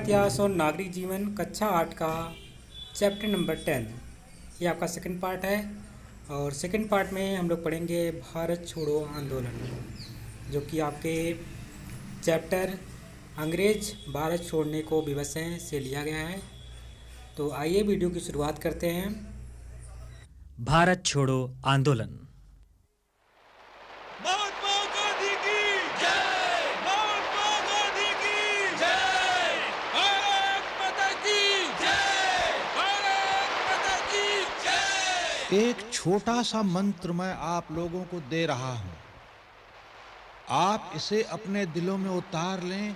इतिहास और नागरिक जीवन कक्षा 8 का चैप्टर नंबर 10। ये आपका सेकंड पार्ट है और सेकंड पार्ट में हम लोग पढ़ेंगे भारत छोड़ो आंदोलन, जो कि आपके चैप्टर अंग्रेज भारत छोड़ने को विवश हैं से लिया गया है। तो आइए वीडियो की शुरुआत करते हैं। भारत छोड़ो आंदोलन। महात्मा गांधी की जय, महात्मा गांधी की जय, भारत माता की जय, भारत माता की जय। एक छोटा सा मंत्र मैं आप लोगों को दे रहा हूं। आप इसे अपने दिलों में उतार लें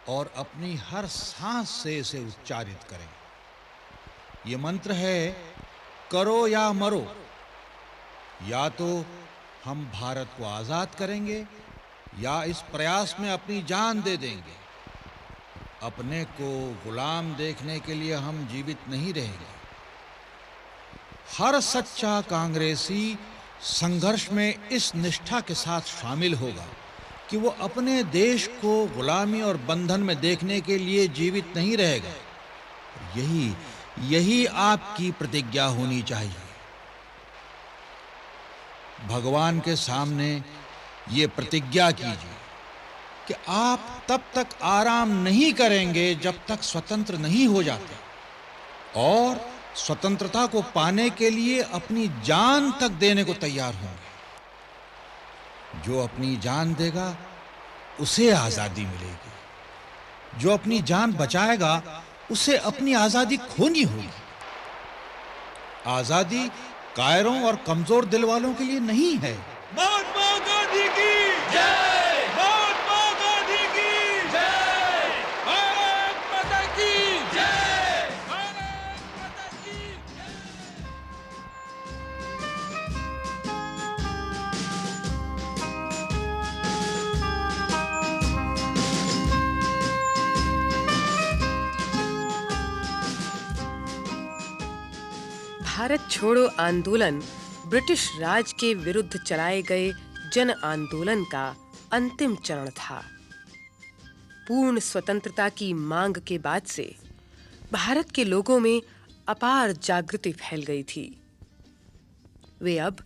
और अपनी हर सांस से इसे उच्चारित करें। ये मंत्र है, करो या मरो। या तो हम भारत को आजाद करेंगे या इस प्रयास में अपनी जान दे देंगे। अपने को गुलाम देखने के लिए हम जीवित नहीं रहेंगे। हर सच्चा कांग्रेसी संघर्ष में इस निष्ठा के साथ शामिल होगा कि वो अपने देश को गुलामी और बंधन में देखने के लिए जीवित नहीं रहेगा। यही आपकी प्रतिज्ञा होनी चाहिए। भगवान के सामने ये प्रतिज्ञा कीजिए कि आप तब तक आराम नहीं करेंगे जब तक स्वतंत्र नहीं हो जाते, और स्वतंत्रता को पाने के लिए अपनी जान तक देने को तैयार होंगे। जो अपनी जान देगा उसे आजादी मिलेगी। जो अपनी जान बचाएगा उसे अपनी आजादी खोनी होगी। आजादी कायरों और कमजोर दिल वालों के लिए नहीं है। महात्मा गांधी की जय, महात्मा गांधी की जय, भारत माता की जय, भारत माता की जय। भारत छोड़ो आंदोलन ब्रिटिश राज के विरुद्ध चलाए गए जन आंदोलन का अंतिम चरण था। पूर्ण स्वतंत्रता की मांग के बाद से भारत के लोगों में अपार जागृति फैल गई थी। वे अब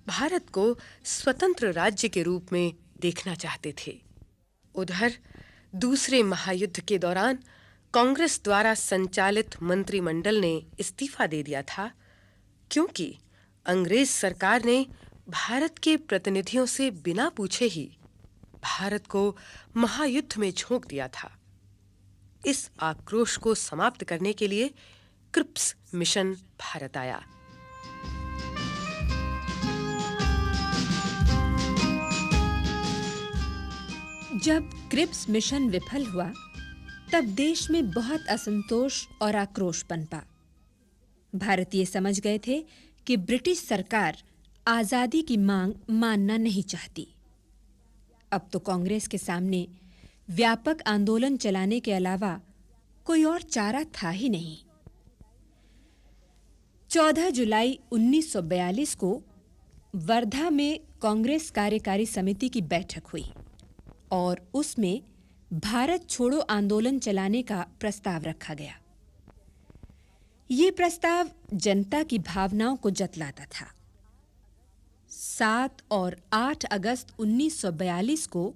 भारत को स्वतंत्र राज्य के रूप में देखना चाहते थे। उधर दूसरे महायुद्ध के दौरान कांग्रेस द्वारा संचालित मंत्रिमंडल ने इस्तीफा दे दिया था, क्योंकि अंग्रेज सरकार ने भारत के प्रतिनिधियों से बिना पूछे ही भारत को महायुद्ध में झोंक दिया था। इस आक्रोश को समाप्त करने के लिए क्रिप्स मिशन भारत आया। जब क्रिप्स मिशन विफल हुआ, तब देश में बहुत असंतोष और आक्रोश पनपा। भारतीय समझ गए थे कि ब्रिटिश सरकार आजादी की मांग मानना नहीं चाहती। अब तो कांग्रेस के सामने व्यापक आंदोलन चलाने के अलावा कोई और चारा था ही नहीं। 14 जुलाई 1942 को वर्धा में कांग्रेस कार्यकारी समिति की बैठक हुई और उसमें भारत छोड़ो आंदोलन चलाने का प्रस्ताव रखा गया। ये प्रस्ताव जनता की भावनाओं को जतलाता था। 7 और 8 अगस्त 1942 को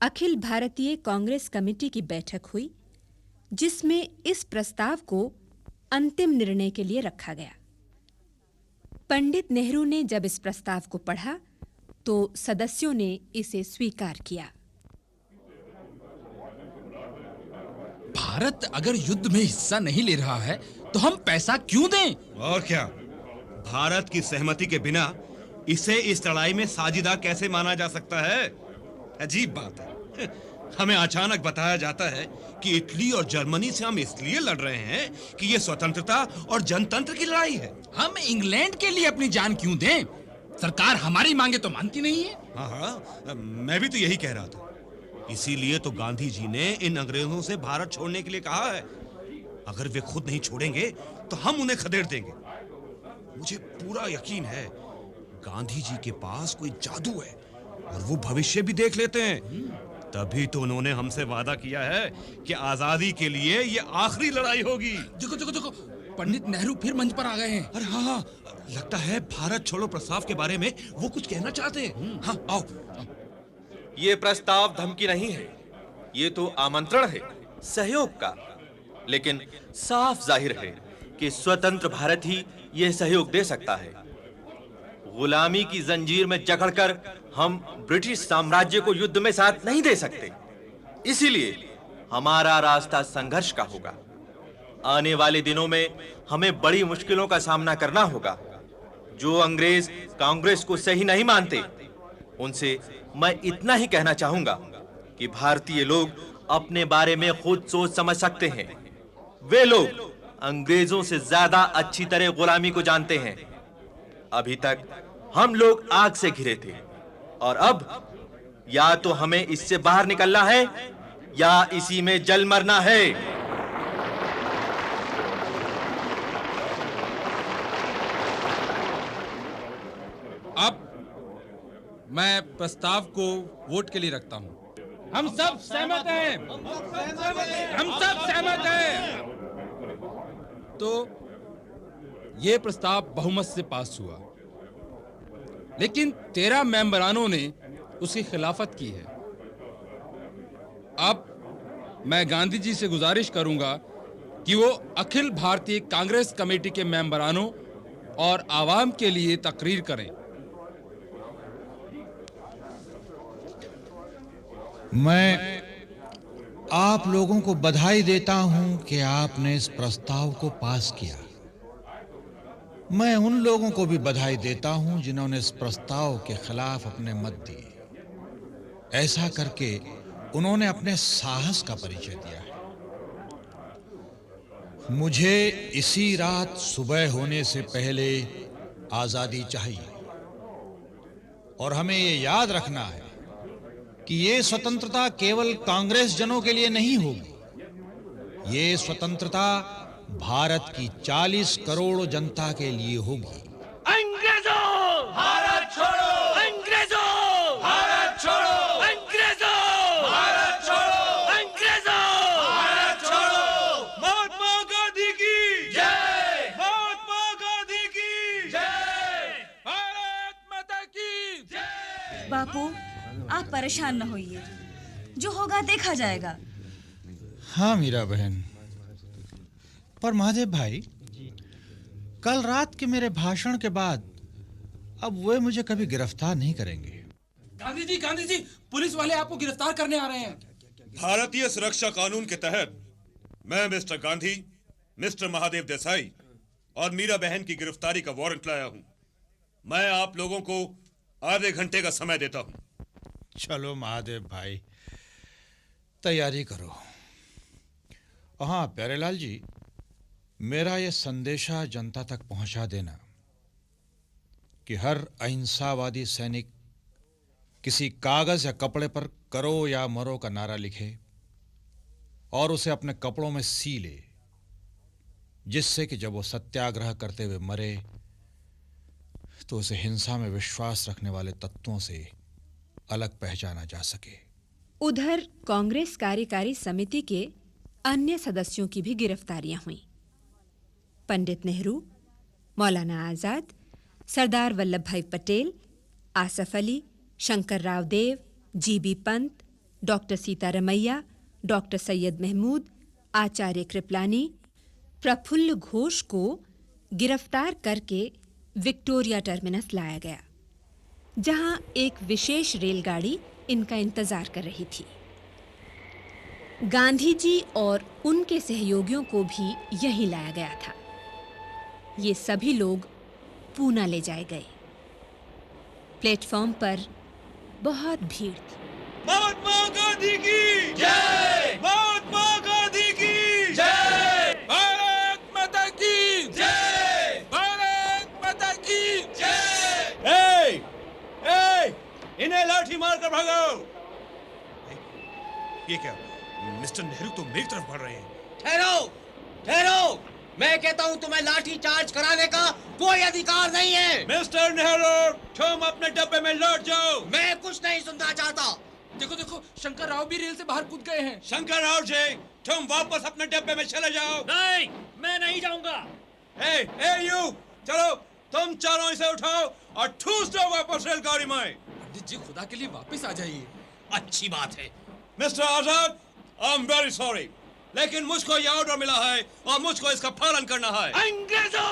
अखिल भारतीय कांग्रेस कमेटी की बैठक हुई, जिसमें इस प्रस्ताव को अंतिम निर्णय के लिए रखा गया। पंडित नेहरू ने जब इस प्रस्ताव को पढ़ा तो सदस्यों ने इसे स्वीकार किया। भारत अगर युद्ध में हिस्सा नहीं ले रहा है तो हम पैसा क्यों दें? और क्या, भारत की सहमति के बिना इसे इस लड़ाई में साझीदार कैसे माना जा सकता है? अजीब बात है। हमें अचानक बताया जाता है कि इटली और जर्मनी से हम इसलिए लड़ रहे हैं कि ये स्वतंत्रता और जनतंत्र की लड़ाई है। हम इंग्लैंड के लिए अपनी जान क्यों दें? सरकार हमारी मांगे तो मानती नहीं है। हाँ, मैं भी तो यही कह रहा था। इसीलिए तो गांधी जी ने इन अंग्रेजों से भारत छोड़ने के लिए कहा है। अगर वे खुद नहीं छोड़ेंगे तो हम उन्हें खदेड़ देंगे। मुझे पूरा यकीन है गांधी जी के पास कोई जादू है और वो भविष्य भी देख लेते हैं। तभी तो उन्होंने हमसे वादा किया है कि आजादी के लिए ये आखिरी लड़ाई होगी। देखो देखो देखो, पंडित नेहरू फिर मंच पर आ गए हैं। अरे हाँ, लगता है भारत छोड़ो प्रस्ताव के बारे में वो कुछ कहना चाहते हैं। हाँ, आओ। ये प्रस्ताव धमकी नहीं है, ये तो आमंत्रण है सहयोग का। लेकिन साफ जाहिर है कि स्वतंत्र भारत ही यह सहयोग दे सकता है। गुलामी की जंजीर में जकड़कर हम ब्रिटिश साम्राज्य को युद्ध में साथ नहीं दे सकते। इसीलिए हमारा रास्ता संघर्ष का होगा। आने वाले दिनों में हमें बड़ी मुश्किलों का सामना करना होगा। जो अंग्रेज कांग्रेस को सही नहीं मानते, उनसे मैं इतना ही कहना चाहूंगा कि भारतीय लोग अपने बारे में खुद सोच समझ सकते हैं। वे लोग अंग्रेजों से ज्यादा अच्छी तरह गुलामी को जानते हैं। अभी तक हम लोग आग से घिरे थे और अब या तो हमें इससे बाहर निकलना है या इसी में जल मरना है। अब मैं प्रस्ताव को वोट के लिए रखता हूं। हम सब सहमत हैं। हम सब सहमत हैं। तो यह प्रस्ताव बहुमत से पास हुआ, लेकिन 13 मेंबरानों ने उसकी खिलाफत की है। अब मैं गांधी जी से गुजारिश करूंगा कि वो अखिल भारतीय कांग्रेस कमेटी के मेंबरानों और आवाम के लिए तकरीर करें। मैं आप लोगों को बधाई देता हूं कि आपने इस प्रस्ताव को पास किया। मैं उन लोगों को भी बधाई देता हूं जिन्होंने इस प्रस्ताव के खिलाफ अपने मत दिए। ऐसा करके उन्होंने अपने साहस का परिचय दिया है। मुझे इसी रात सुबह होने से पहले आजादी चाहिए और हमें ये याद रखना है कि ये स्वतंत्रता केवल कांग्रेस जनों के लिए नहीं होगी। ये स्वतंत्रता भारत की 40 करोड़ जनता के लिए होगी। अंग्रेजों भारत छोड़ो! अंग्रेजों भारत छोड़ो! अंग्रेजों भारत छोड़ो! अंग्रेजों भारत छोड़ो! महात्मा गांधी की जय! महात्मा गांधी की जय! भारत माता की जय! बापू, आप परेशान न होइए, जो होगा देखा जाएगा। हाँ मीरा बहन, पर महादेव भाई, कल रात के मेरे भाषण के बाद अब वे मुझे कभी गिरफ्तार नहीं करेंगे। गांधी जी, पुलिस वाले आपको गिरफ्तार करने आ रहे हैं। भारतीय सुरक्षा कानून के तहत मैं मिस्टर गांधी, मिस्टर महादेव देसाई और मीरा बहन की गिरफ्तारी का वारंट लाया हूं। मैं आप लोगों को आधे घंटे का समय देता हूं। चलो महादेव भाई, तैयारी करो। हाँ प्यारेलाल जी, मेरा यह संदेशा जनता तक पहुंचा देना कि हर अहिंसावादी सैनिक किसी कागज या कपड़े पर करो या मरो का नारा लिखे और उसे अपने कपड़ों में सी ले, जिससे कि जब वो सत्याग्रह करते हुए मरे तो उसे हिंसा में विश्वास रखने वाले तत्वों से अलग पहचाना जा सके। उधर कांग्रेस कार्यकारी समिति के अन्य सदस्यों की भी गिरफ्तारियां हुईं। Pandit Nehru, Maulana Azad, Sardar Vallabh Bhai Patel, Asaf Ali, Shankar Rao Dev, GB Pant, doctor Sitaramayya, doctor Syed Mahmud, Acharya Kripalani, Prafulla Ghosh को गिरफ्तार करके विक्टोरिया टर्मिनस लाया गया, जहां एक विशेष रेलगाड़ी इनका इंतजार कर रही थी। गांधी जी और उनके सहयोगियों को भी यहीं लाया गया था। ये सभी लोग पूना ले जाए गए। प्लेटफॉर्म पर बहुत भीड़ थी। महात्मा गांधी की जय! महात्मा गांधी की जय! भारत माता की जय! भारत माता की ए! इन्हें लाठी मारकर भगाओ। ये क्या, मिस्टर नेहरू तो मेरी तरफ बढ़ रहे हैं। ठहरो! मैं कहता हूं तुम्हें लाठी चार्ज कराने का कोई अधिकार नहीं है। मिस्टर नेहरू, तुम अपने डब्बे में लौट जाओ। मैं कुछ नहीं सुनना चाहता। देखो देखो, शंकर राव भी रेल से बाहर कूद गए हैं। शंकर राव जी, तुम वापस अपने डिब्बे में चले जाओ। नहीं, मैं नहीं जाऊंगा। यू, चलो तुम चारों इसे उठाओ और ठूस दो वापस रेलगाड़ी में। पंडित जी, खुदा के लिए वापस आ जाइए। अच्छी बात है। Mister Azad, I am very sorry, लेकिन मुझको ये ऑर्डर मिला है और मुझको इसका पालन करना है। अंग्रेजों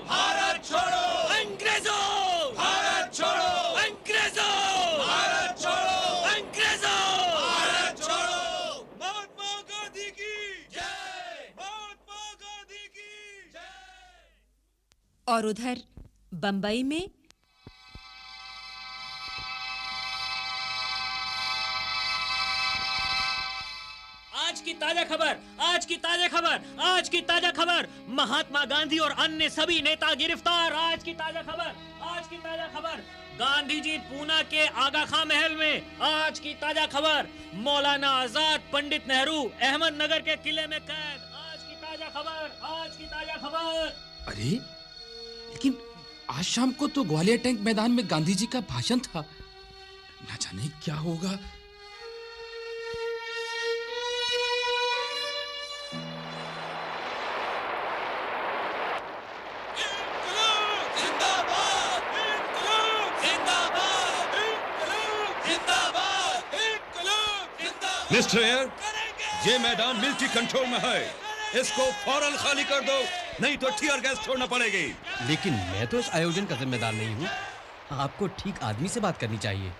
भारत छोड़ो, अंग्रेजों भारत छोड़ो, अंग्रेजों भारत छोड़ो, अंग्रेजों भारत छोड़ो। महात्मा गांधी की जय, महात्मा गांधी की जय। और उधर बंबई में आज की ताजा खबर, आज की ताजा खबर, आज की ताजा खबर, महात्मा गांधी और अन्य सभी नेता गिरफ्तार। आज की ताजा खबर, आज की ताजा खबर, गांधी जी पूना के आगा खां महल में। आज की ताजा खबर, मौलाना आजाद, पंडित नेहरू अहमदनगर के किले में कैद। आज की ताजा खबर, आज की ताजा खबर। अरे, लेकिन आज शाम को तो ग्वालियर टैंक मैदान में गांधी जी का भाषण था। न जाने क्या होगा। मिस्टर एयर, ये मैदान मिलिट्री कंट्रोल में है, इसको फौरन खाली कर दो, नहीं तो टीयर गैस छोड़ना पड़ेगी। लेकिन मैं तो इस आयोजन का जिम्मेदार नहीं हूँ। आपको ठीक आदमी से बात करनी चाहिए।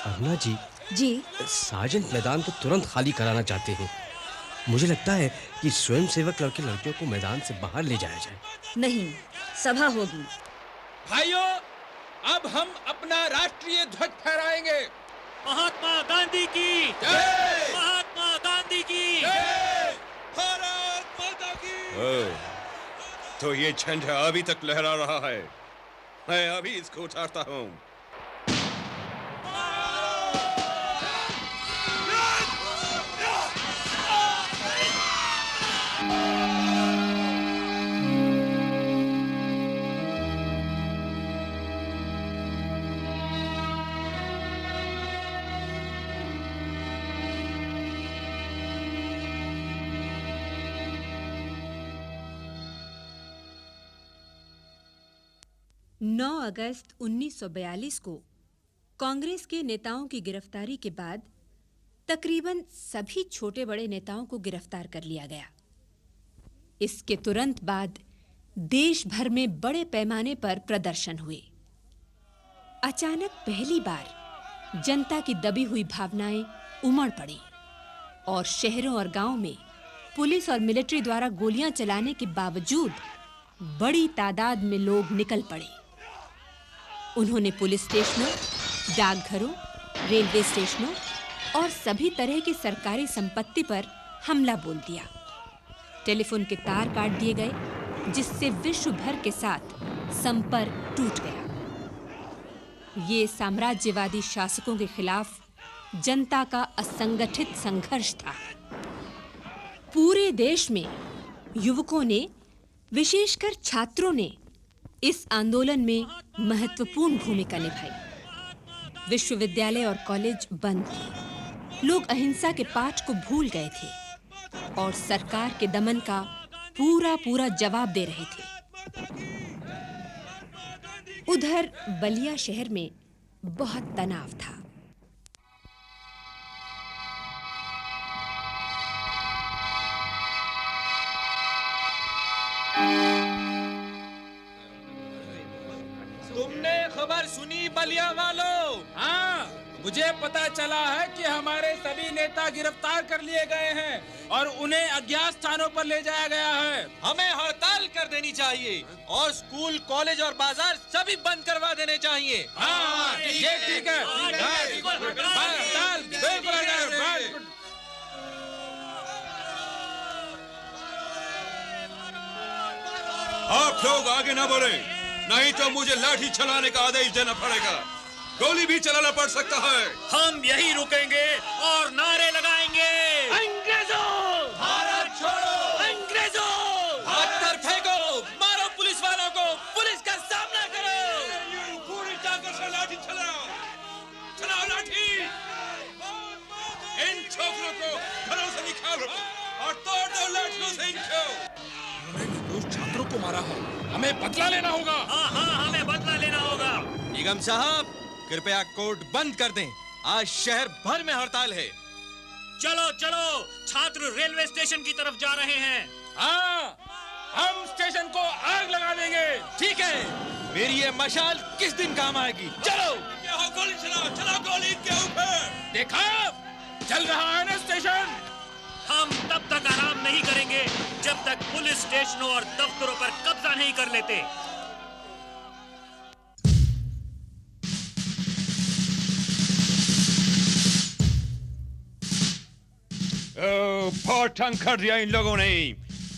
अरुणा जी, सार्जेंट मैदान को तुरंत खाली कराना चाहते हैं। मुझे लगता है कि स्वयंसेवक लड़के लड़कियों को मैदान से बाहर ले जाया जाए। नहीं, सभा होगी। भाइयों, अब हम अपना राष्ट्रीय ध्वज फहराएंगे। महात्मा गांधी की जय, महात्मा गांधी की जय। भारत माता की। तो ये झंडा अभी तक लहरा रहा है, मैं अभी इसको उतारता हूँ। नौ अगस्त 1942 को कांग्रेस के नेताओं की गिरफ्तारी के बाद तकरीबन सभी छोटे बड़े नेताओं को गिरफ्तार कर लिया गया। इसके तुरंत बाद देश भर में बड़े पैमाने पर प्रदर्शन हुए। अचानक पहली बार जनता की दबी हुई भावनाएं उमड़ पड़ी और शहरों और गांवों में पुलिस और मिलिट्री द्वारा गोलियां चलाने के बावजूद बड़ी तादाद में लोग निकल पड़े। उन्होंने पुलिस स्टेशनों, डाकघरों, रेलवे स्टेशनों और सभी तरह की सरकारी संपत्ति पर हमला बोल दिया। टेलीफोन के तार काट दिए गए, जिससे विश्व भर के साथ संपर्क टूट गया। ये साम्राज्यवादी शासकों के खिलाफ जनता का असंगठित संघर्ष था। पूरे देश में युवकों ने, विशेषकर छात्रों ने इस आंदोलन में महत्वपूर्ण भूमिका निभाई। विश्वविद्यालय और कॉलेज बंद थे। लोग अहिंसा के पाठ को भूल गए थे और सरकार के दमन का पूरा जवाब दे रहे थे। उधर बलिया शहर में बहुत तनाव था। तुमने खबर सुनी बलिया वालों? हाँ, मुझे पता चला है कि हमारे सभी नेता गिरफ्तार कर लिए गए हैं और उन्हें अज्ञात स्थानों पर ले जाया गया है। हमें हड़ताल कर देनी चाहिए और स्कूल, कॉलेज और बाजार सभी बंद करवा देने चाहिए। हाँ, ये ठीक है। हड़ताल बिल्कुल बिल्कुल। आप लोग आगे ना बढ़े, नहीं तो मुझे लाठी चलाने का आदेश देना पड़ेगा। गोली भी चलाना पड़ सकता है। हम यही रुकेंगे और नारे लगाएंगे। अंग्रेजों भारत छोड़ो, अंग्रेजों पत्थर फेंको, मारो पुलिस वालों को, पुलिस का साथ छात्रों को मारा है, हमें बदला लेना होगा। हाँ हाँ, हमें बदला लेना होगा। निगम साहब, कृपया कोर्ट बंद कर दें। आज शहर भर में हड़ताल है। चलो चलो, छात्र रेलवे स्टेशन की तरफ जा रहे हैं। हाँ, हम स्टेशन को आग लगा देंगे। ठीक है, मेरी ये मशाल किस दिन काम आएगी? चलो गोली चलाओ, चलाओ गोली इनके ऊपर। देखा, चल रहा है ना स्टेशन। हम तब तक आराम नहीं करेंगे जब तक पुलिस स्टेशनों और दफ्तरों पर कब्जा नहीं कर लेते। बहुत तंग कर दिया इन लोगों ने।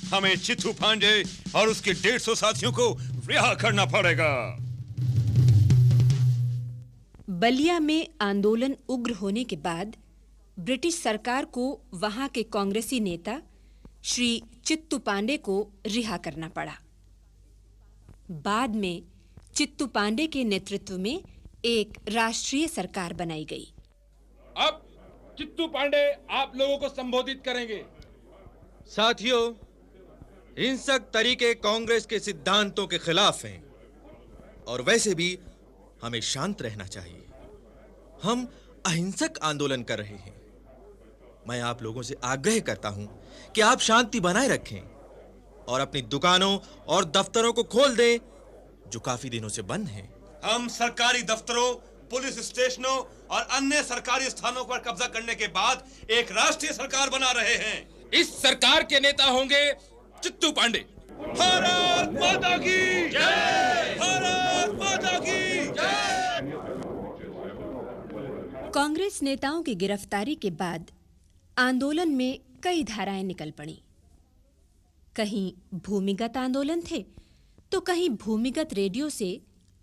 हमें चित्तू पांडे और उसके 150 साथियों को रिहा करना पड़ेगा। बलिया में आंदोलन उग्र होने के बाद ब्रिटिश सरकार को वहां के कांग्रेसी नेता श्री चित्तू पांडे को रिहा करना पड़ा। बाद में चित्तू पांडे के नेतृत्व में एक राष्ट्रीय सरकार बनाई गई। अब चित्तू पांडे आप लोगों को संबोधित करेंगे। साथियों, हिंसक तरीके कांग्रेस के सिद्धांतों के खिलाफ हैं और वैसे भी हमें शांत रहना चाहिए। हम अहिंसक आंदोलन कर रहे हैं। मैं आप लोगों से आग्रह करता हूं कि आप शांति बनाए रखें और अपनी दुकानों और दफ्तरों को खोल दें जो काफी दिनों से बंद हैं। हम सरकारी दफ्तरों, पुलिस स्टेशनों और अन्य सरकारी स्थानों पर कब्जा करने के बाद एक राष्ट्रीय सरकार बना रहे हैं। इस सरकार के नेता होंगे चित्तू पांडे। भारत माता की जय! भारत माता की जय! कांग्रेस नेताओं की गिरफ्तारी के बाद आंदोलन में कई धाराएं निकल पड़ी। कहीं भूमिगत आंदोलन थे तो कहीं भूमिगत रेडियो से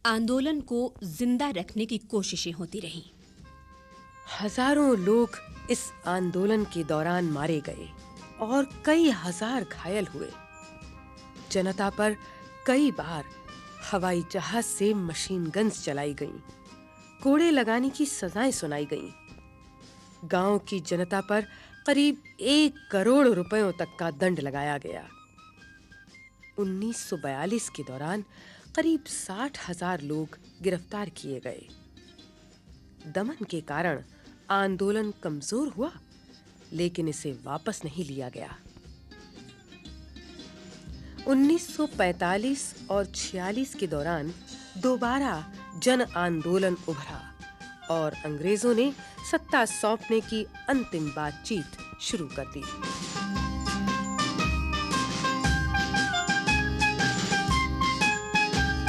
आंदोलन को जिंदा रखने की कोशिशें होती रहीं। हजारों लोग इस आंदोलन के दौरान मारे गए और कई हजार घायल हुए। जनता पर कई बार हवाई जहाज से मशीन गन्स चलाई गईं, कोड़े लगाने की सजाएं सुनाई गईं। गांव की जनता पर करीब 1 करोड़ रुपयों तक का दंड लगाया गया। 1942 के दौरान करीब 60,000 लोग गिरफ्तार किए गए। दमन के कारण आंदोलन कमजोर हुआ, लेकिन इसे वापस नहीं लिया गया। 1945 और 46 के दौरान दोबारा जन आंदोलन उभरा और अंग्रेजों ने सत्ता सौंपने की अंतिम बातचीत शुरू कर दी।